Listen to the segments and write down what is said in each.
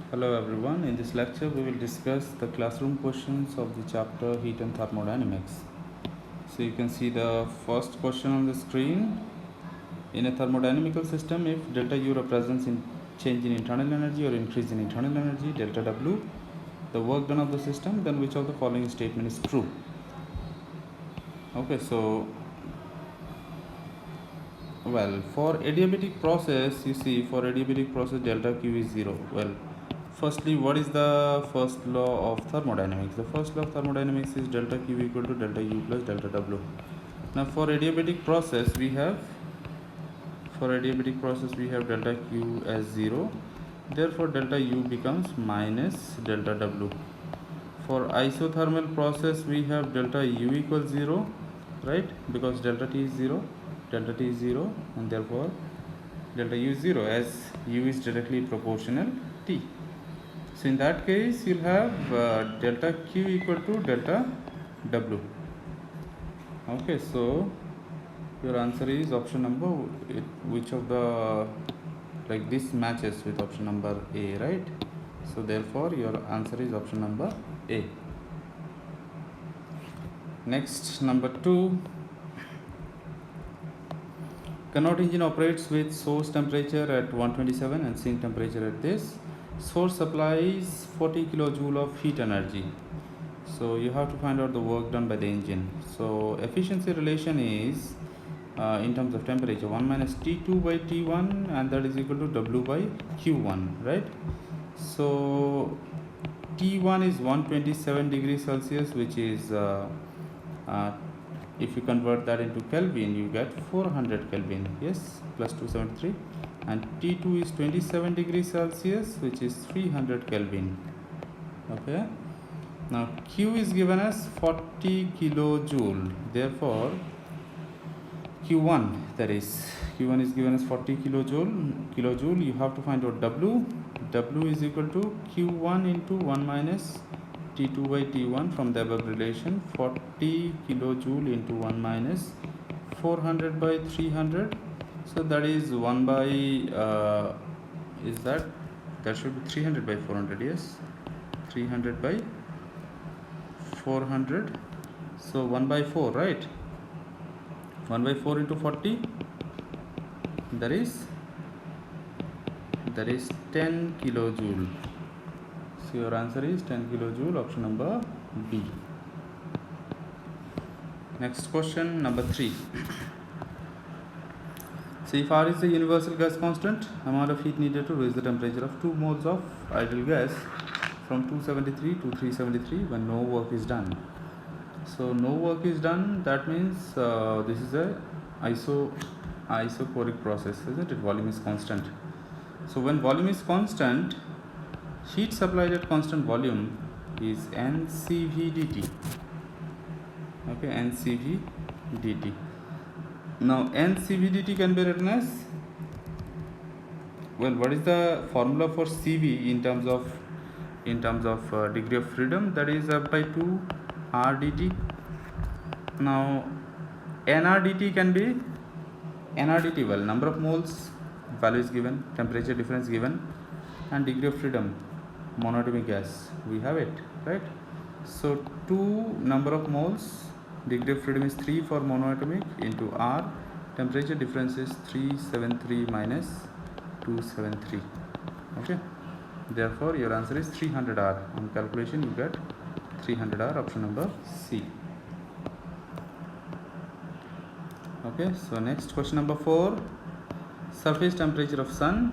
Hello everyone, in this lecture we will discuss the classroom questions of the chapter Heat and Thermodynamics. So you can see the first question on the screen. In a thermodynamical system, if delta U represents in change in internal energy or increase in internal energy, delta W, the work done of the system, then which of the following statement is true? Okay, so well, for adiabatic process, you see for adiabatic process delta Q is 0. Well, firstly, what is the first law of thermodynamics? The first law of thermodynamics is delta Q equal to delta U plus delta W. Now for adiabatic process we have delta Q as 0. Therefore delta U becomes minus delta W. For isothermal process we have delta U equals 0, right? Because delta T is 0, and therefore delta U is 0 as U is directly proportional T. So in that case you'll have delta Q equal to delta W. Okay, so your answer is option number, which of the, like this matches with option number A, right? So therefore your answer is option number A. Next, number 2. Carnot engine operates with source temperature at 127 and sink temperature at this. Source supplies 40 kilojoule of heat energy. So you have to find out the work done by the engine. So efficiency relation is in terms of temperature 1 minus T2 by T1, and that is equal to W by Q1, right? So T1 is 127 degrees Celsius, which is if you convert that into Kelvin you get 400 Kelvin, yes, plus 273, and T2 is 27 degrees Celsius, which is 300 Kelvin. Okay, now Q is given as 40 kilojoule. Therefore Q1, that is Q1 is given as 40 kilojoule. You have to find out W. W is equal to Q1 into 1 minus T2 by T1 from the above relation. 40 kilojoule into 1 minus 400 by 300. So that is 1 by is that should be 300 by 400, yes, 300 by 400. So 1 by 4, right? 1 by 4 into 40, that is 10 kilojoule. So your answer is 10 kilojoule, option number B. Next question, number 3. So if R is the universal gas constant, amount of heat needed to raise the temperature of 2 moles of ideal gas from 273 to 373 when no work is done. So no work is done, that means this is a isochoric process, isn't it? Volume is constant. So when volume is constant, heat supplied at constant volume is NCV dt. Okay, NCV dt. Now NCV dt can be written as, well, what is the formula for CV in terms of degree of freedom? That is F by 2 R dt. Now NR dt can be NR dt, well, number of moles value is given, temperature difference given, and degree of freedom, monatomic gas, we have it, right? So 2 number of moles, degree of freedom is 3 for monatomic, into R, temperature difference is 373 minus 273. Okay, therefore your answer is 300 R. On calculation you get 300 R, option number C. Okay, so next question, number 4. Surface temperature of sun,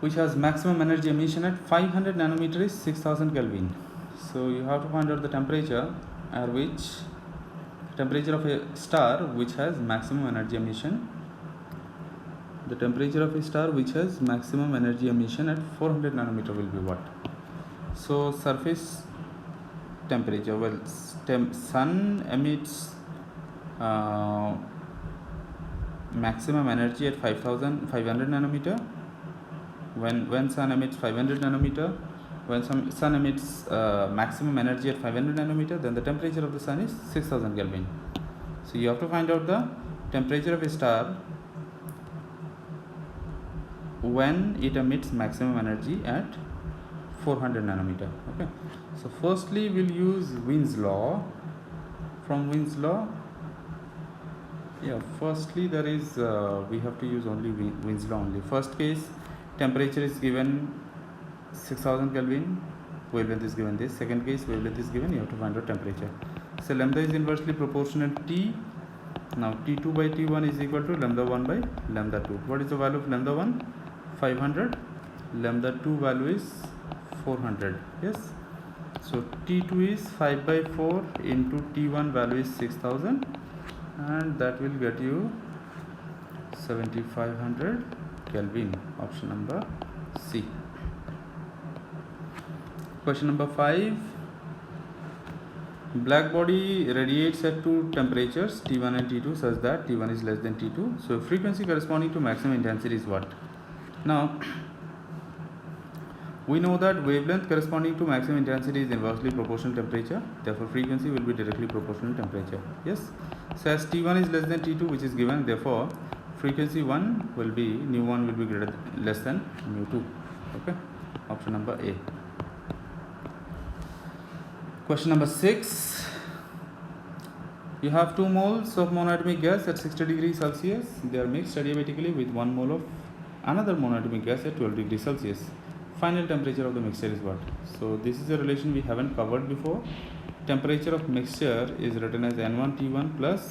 which has maximum energy emission at 500 nanometer, is 6000 Kelvin. So you have to find out the temperature at which temperature of a star which has maximum energy emission. The temperature of a star which has maximum energy emission at 400 nanometer will be what? So surface temperature, well, sun emits maximum energy at 500 nanometer. When sun emits 500 nanometer, when sun emits maximum energy at 500 nanometer, then the temperature of the sun is 6000 Kelvin. So you have to find out the temperature of a star when it emits maximum energy at 400 nanometer. Okay, so firstly we'll use Wien's law. From Wien's law, yeah, firstly there is we have to use only Wien's law only. First case, temperature is given 6000 Kelvin, wavelength is given this. Second case, wavelength is given, you have to find out temperature. So lambda is inversely proportional T. Now T2 by T1 is equal to lambda 1 by lambda 2. What is the value of lambda 1? 500. Lambda 2 value is 400. Yes. So T2 is 5 by 4 into T1 value is 6000, and that will get you 7500 Kelvin. Option number C. Question number 5. Black body radiates at two temperatures T1 and T2 such that T1 is less than T2. So frequency corresponding to maximum intensity is what? Now we know that wavelength corresponding to maximum intensity is inversely proportional to temperature. Therefore frequency will be directly proportional to temperature. Yes. So as T1 is less than T2, which is given, therefore frequency 1 will be nu 1 will be less than nu 2. Okay. Option number A. Question number 6. You have 2 moles of monoatomic gas at 60 degrees Celsius. They are mixed adiabatically with 1 mole of another monoatomic gas at 12 degrees Celsius. Final temperature of the mixture is what? So this is a relation we haven't covered before. Temperature of mixture is written as N1 T1 plus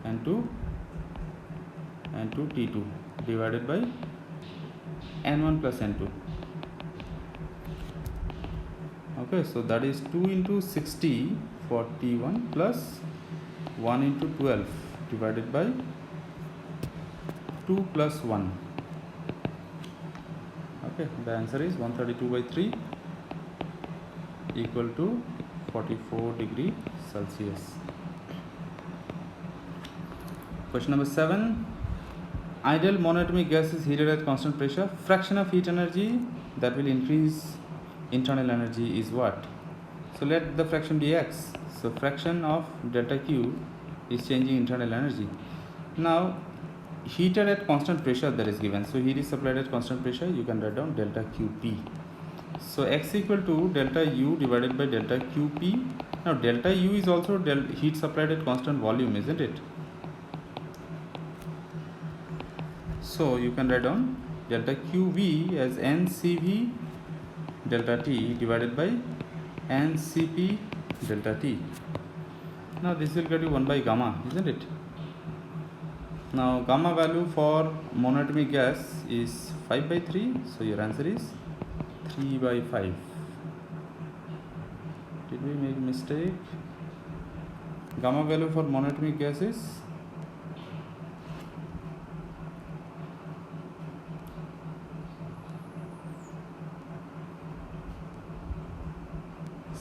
N2 T2 divided by N1 plus N2. Okay, so that is 2 into 60 for T1 plus 1 into 12 divided by 2 plus 1. Okay, the answer is 132 by 3 equal to 44 degree Celsius. Question number 7. Ideal monoatomic gas is heated at constant pressure. Fraction of heat energy that will increase internal energy is what? So let the fraction be x. So fraction of delta Q is changing internal energy. Now heated at constant pressure that is given. So heat is supplied at constant pressure. You can write down delta QP. So x equal to delta U divided by delta QP. Now delta U is also heat supplied at constant volume, isn't it? So you can write down delta QV as NCV delta T divided by NCP delta T. Now this will get you 1 by gamma, isn't it? Now gamma value for monoatomic gas is 5 by 3. So your answer is 3 by 5. Did we make a mistake? Gamma value for monoatomic gas is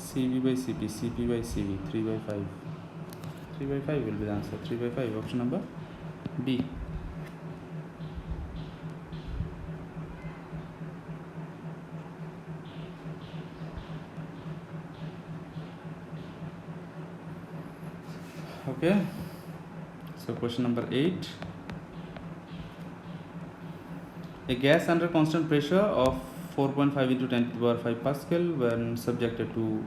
CV by CP, CP by CV, 3 by 5. 3 by 5 will be the answer. 3 by 5, option number B. Okay, so question number 8. A gas under constant pressure of 4.5 into 10 to the power 5 Pascal when subjected to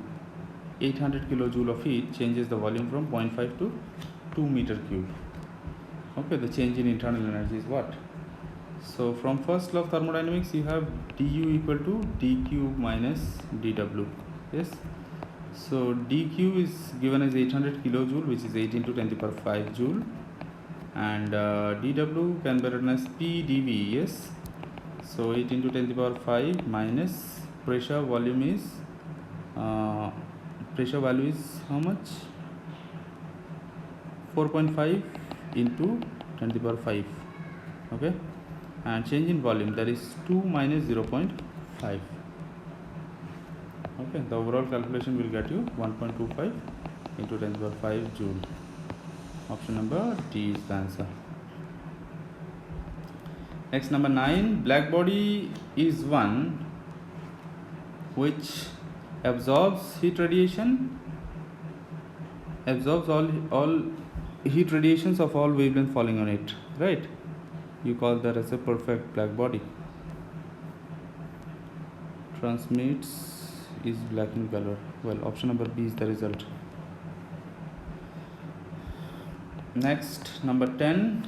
800 kilojoule of heat changes the volume from 0.5 to 2 meter cube. Okay, the change in internal energy is what? So from first law of thermodynamics you have du equal to dq minus dw. Yes, so dq is given as 800 kilojoule, which is 8 into 10 to the power 5 joule, and dw can be written as p dv. Yes, so 8 into 10 to the power 5 minus pressure volume is pressure value is how much? 4.5 into 10 to the power 5. Okay, and change in volume, that is 2 minus 0.5. Okay, the overall calculation will get you 1.25 into 10 to the power 5 joule. Option number D is the answer. Next, number 9. Black body is one which absorbs heat radiation, absorbs all heat radiations of all wavelength falling on it, right? you call that as a perfect black body. Transmits is black in color. Well, option number B is the result. Next, number 10.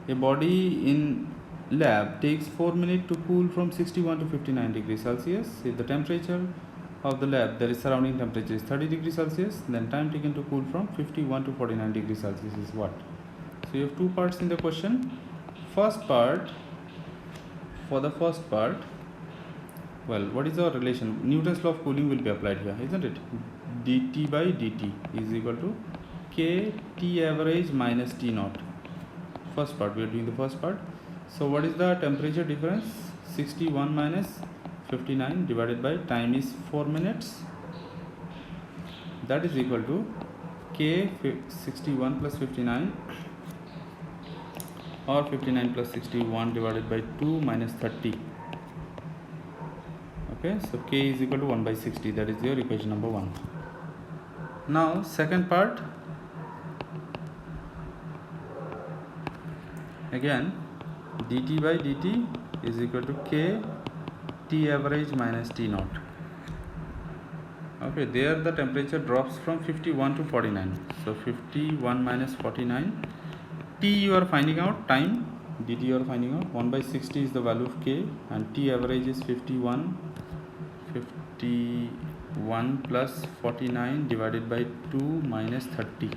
A body in lab takes 4 minutes to cool from 61 to 59 degrees Celsius. If the temperature of the lab, that is surrounding temperature, is 30 degrees Celsius, then time taken to cool from 51 to 49 degrees Celsius is what? So you have two parts in the question. First part, for the first part, well, what is our relation? Newton's law of cooling will be applied here, isn't it? dt by dt is equal to k T average minus T naught. First part, we are doing the first part. So what is the temperature difference? 61 minus 59 divided by time is 4 minutes. That is equal to k 61 plus 59 or 59 plus 61 divided by 2 minus 30. Okay, so k is equal to 1 by 60. That is your equation number 1. Now second part, again dt by dt is equal to k T average minus T naught. Okay, there the temperature drops from 51 to 49. So 51 minus 49. T you are finding out, time dt you are finding out. 1 by 60 is the value of k, and T average is 51 plus 49 divided by 2 minus 30.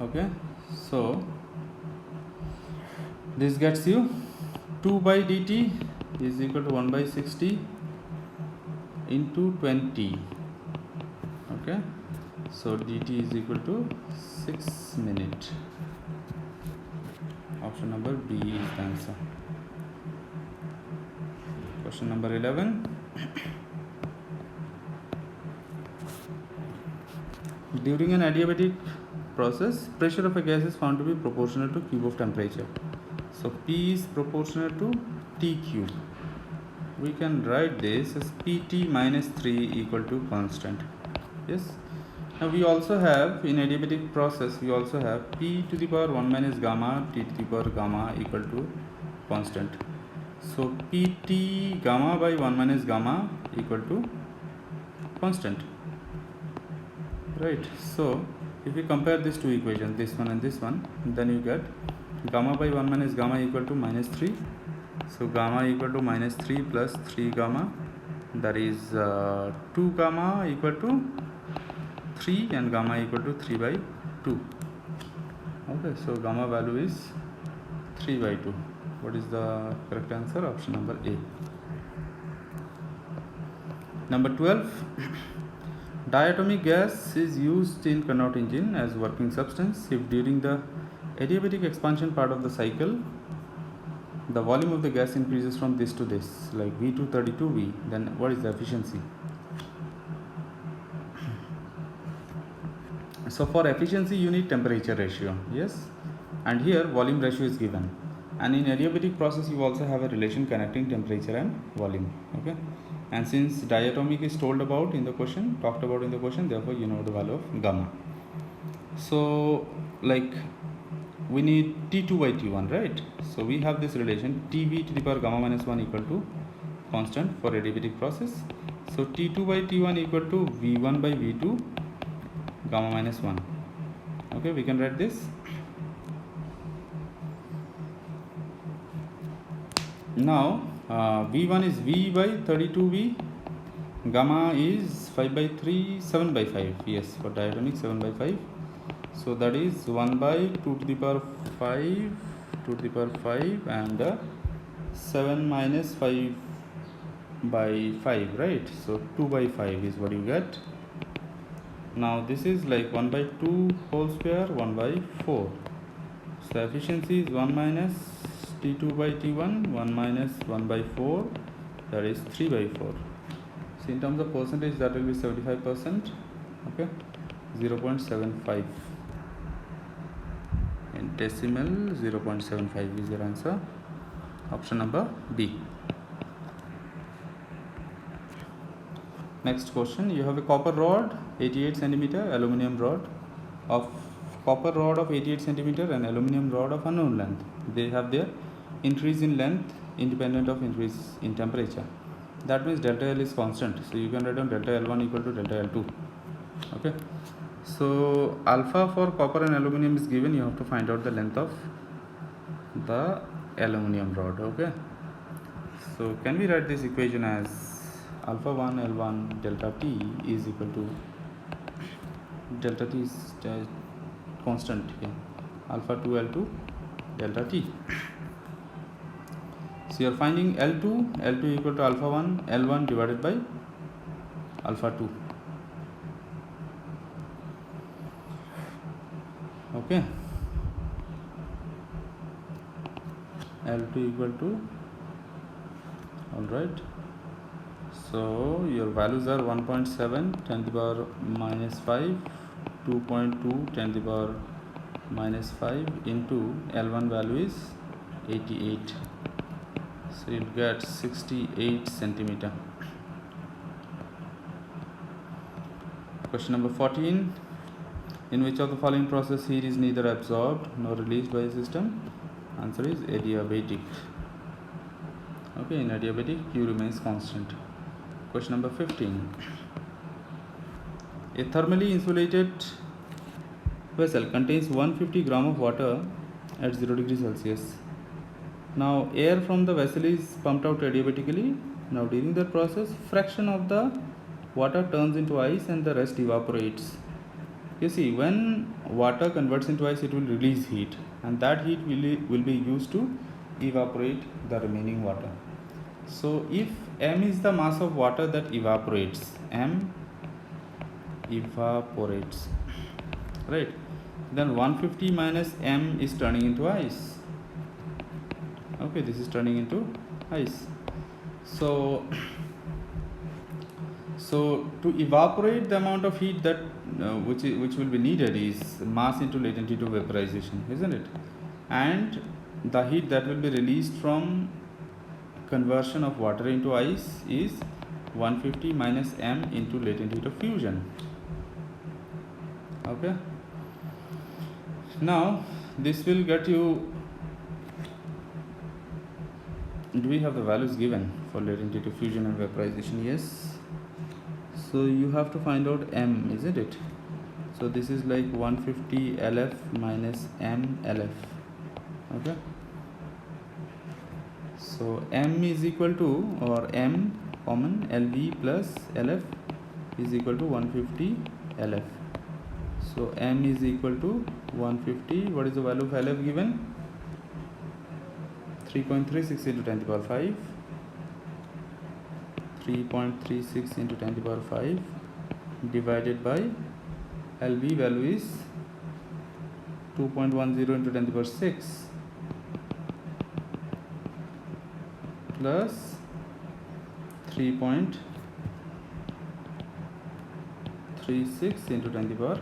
Okay, so this gets you 2 by dt is equal to 1 by 60 into 20. Okay, so dt is equal to 6 minutes. Option number B is the answer. Question number 11. During an adiabatic process, pressure of a gas is found to be proportional to cube of temperature. So P is proportional to T cube. We can write this as Pt minus 3 equal to constant. Yes. Now we also have, in adiabatic process, we also have P to the power 1 minus gamma T to the power gamma equal to constant. So Pt gamma by 1 minus gamma equal to constant. Right. So if you compare these two equations, this one and this one, then you get gamma by 1 minus gamma equal to minus 3. So gamma equal to minus 3 plus 3 gamma, that is 2 gamma equal to 3 and gamma equal to 3 by 2. Okay, so gamma value is 3 by 2. What is the correct answer? Option number A. Number 12. Diatomic gas is used in Carnot engine as working substance if during the adiabatic expansion part of the cycle the volume of the gas increases from this to this, like V to 32V, then what is the efficiency? So for efficiency you need temperature ratio, yes, and here volume ratio is given, and in adiabatic process you also have a relation connecting temperature and volume. Okay, and since diatomic is talked about in the question, therefore you know the value of gamma. So like we need T2 by T1, right? So we have this relation Tv to the power gamma minus 1 equal to constant for adiabatic process. So T2 by T1 equal to V1 by V2 gamma minus 1. Okay, we can write this. Now V1 is V by 32V, gamma is 5 by 3, 7 by 5. Yes, for diatomic 7 by 5. So that is 1 by 2 to the power 5, 2 to the power 5, and 7 minus 5 by 5, right? So 2 by 5 is what you get. Now this is like 1 by 2 whole square, 1 by 4. So efficiency is 1 minus T2 by T1, 1 minus 1 by 4, that is 3 by 4. So in terms of percentage, that will be 75%. Okay, 0.75. In decimal, 0.75 is your answer. Option number B. Next question, you have a copper rod 88 centimeter, aluminum rod of copper rod of 88 centimeter and aluminum rod of unknown length. They have their increase in length independent of increase in temperature. That means delta L is constant, so you can write down delta L1 equal to delta L2. Okay, so alpha for copper and aluminum is given. You have to find out the length of the aluminum rod. Okay, so can we write this equation as alpha 1 L1 delta T is equal to delta T is constant here, alpha 2 L2 delta T. So you are finding L2 equal to alpha 1 L1 divided by alpha 2. Okay, L2 equal to, all right, so your values are 1.7 10 to the power minus 5, 2.2 10 to the power minus 5 into L1 value is 88, so you'll get 68 centimeter. Question number 14, in which of the following process heat is neither absorbed nor released by the system? Answer is adiabatic. Okay, in adiabatic Q remains constant. Question number 15, a thermally insulated vessel contains 150 gram of water at 0 degrees Celsius. Now air from the vessel is pumped out adiabatically. Now during that process, fraction of the water turns into ice and the rest evaporates. You see, when water converts into ice, it will release heat, and that heat will be used to evaporate the remaining water. So if m is the mass of water that evaporates, m evaporates, right, then 150 minus m is turning into ice. Okay, this is turning into ice. So to evaporate, the amount of heat that which will be needed is mass into latent heat of vaporization, isn't it? And the heat that will be released from conversion of water into ice is 150 minus m into latent heat of fusion. Okay, now this will get you, do we have the values given for latent heat of fusion and vaporization? Yes. So you have to find out m, isn't it? So this is like 150 LF minus m LF. Okay, so m is equal to, or m common, LV plus LF is equal to 150 LF. So m is equal to 150. What is the value of LF given? 3.36 into 10 to the power 5. 3.36 into 10 to the power 5 divided by LV value is 2.10 into 10 to the power 6 plus 3.36 into 10 to the power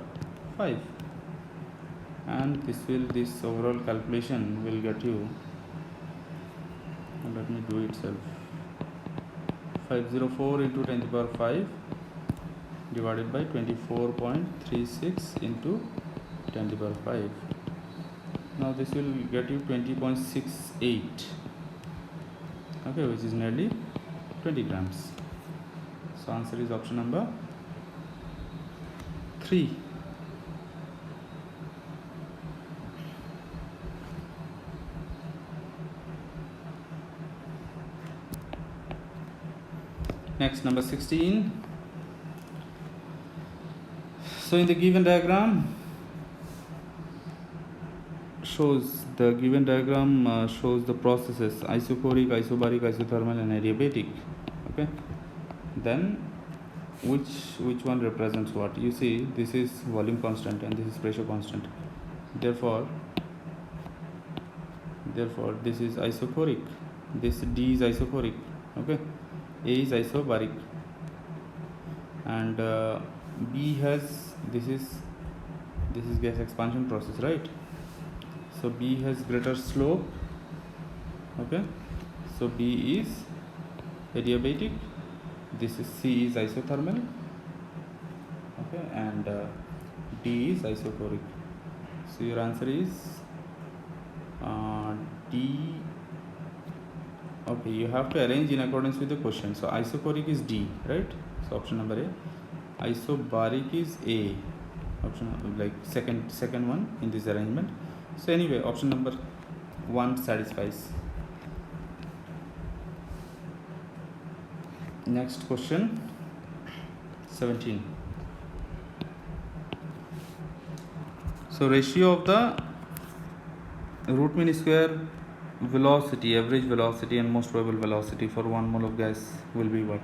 5, and this overall calculation will get you, let me do itself, 504 into 10 to the power 5 divided by 24.36 into 10 to the power 5. Now this will get you 20.68, okay, which is nearly 20 grams. So answer is option number 3. Next, number 16. So in the given diagram shows the processes isochoric, isobaric, isothermal and adiabatic. Okay, then which one represents what? You see, this is volume constant and this is pressure constant. Therefore this is isochoric, this D is isochoric. Okay, A is isobaric, and B has, this is gas expansion process, right? So B has greater slope. Okay, so B is adiabatic This is C is isothermal, okay, and D is isochoric. So your answer is D. Okay, you have to arrange in accordance with the question. So isochoric is D, right? So option number A. Isobaric is A. Option like second one in this arrangement. So anyway, option number 1 satisfies. Next question, 17. So ratio of the root mean square velocity, average velocity and most probable velocity for 1 mole of gas will be what?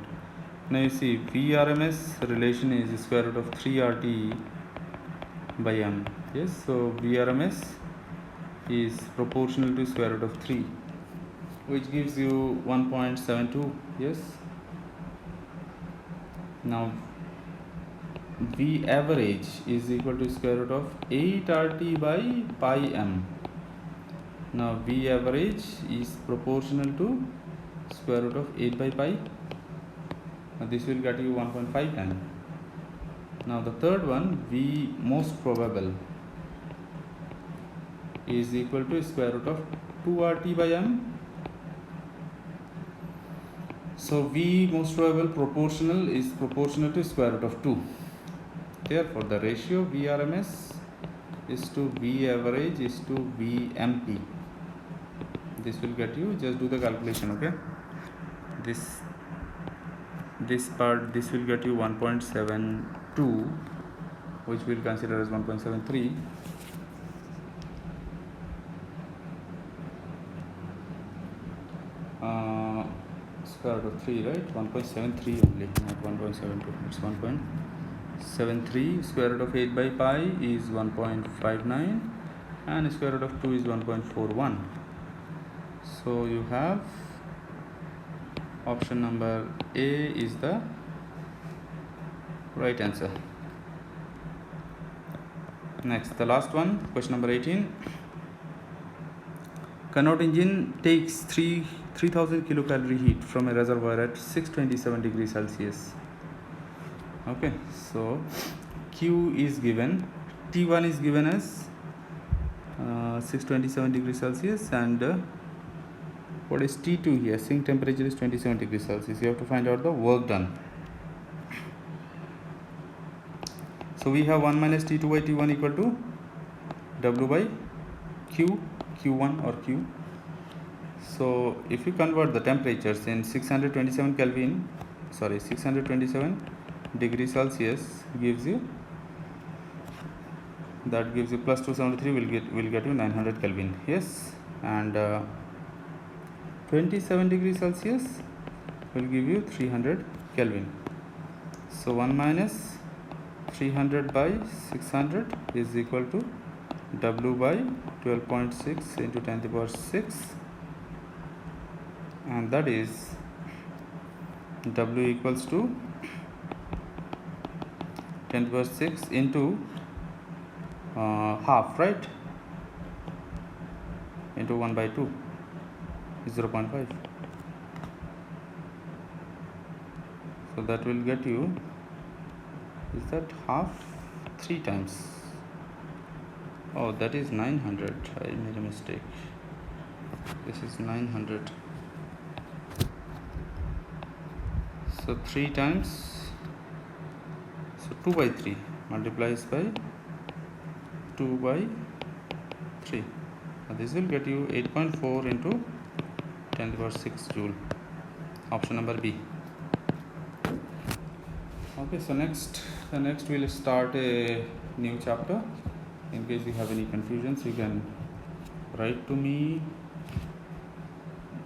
Now you see VRMS relation is square root of 3 RT by M. Yes, so VRMS is proportional to square root of 3, which gives you 1.72. Yes. Now V average is equal to square root of 8 RT by pi M. Now V average is proportional to square root of 8 by pi. Now this will get you 1.5 times. Now the third one, V most probable, is equal to square root of 2 RT by M. So V most probable proportional is proportional to square root of 2. Therefore the ratio VRMS is to V average is to VMP. This will get you, just do the calculation, okay? This part, this will get you 1.72, which we'll consider as 1.73. Square root of 3, right? 1.73 only, not 1.72. It's 1.73. Square root of 8 by pi is 1.59, and square root of 2 is 1.41. So you have option number A is the right answer. Next, the last one, question number 18. Carnot engine takes 3000 kilocalorie heat from a reservoir at 627 degrees Celsius. Okay, so Q is given, T1 is given as 627 degrees Celsius, and what is T2 here? Sink temperature is 27 degrees Celsius. You have to find out the work done. So we have 1 minus T2 by T1 equal to W by Q, Q1 or Q. So if you convert the temperatures in 627 degrees Celsius gives you, that gives you plus 273 will get you 900 Kelvin. Yes, and 27 degrees Celsius will give you 300 Kelvin. So 1 minus 300 by 600 is equal to W by 12.6 into 10 to the power 6, and that is W equals to 10 to the power 6 into half, right, into 1 by 2 is 0.5. So that will get you, is that half? 3 times. Oh, that is 900. I made a mistake. This is 900. So 3 times, so 2 by 3 multiplies by 2 by 3. Now this will get you 8.4 into 10 to the power 6 joule. Option number B. Okay, so next we'll start a new chapter. In case you have any confusions, you can write to me,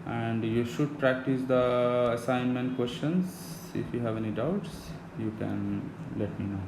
and you should practice the assignment questions. If you have any doubts, you can let me know.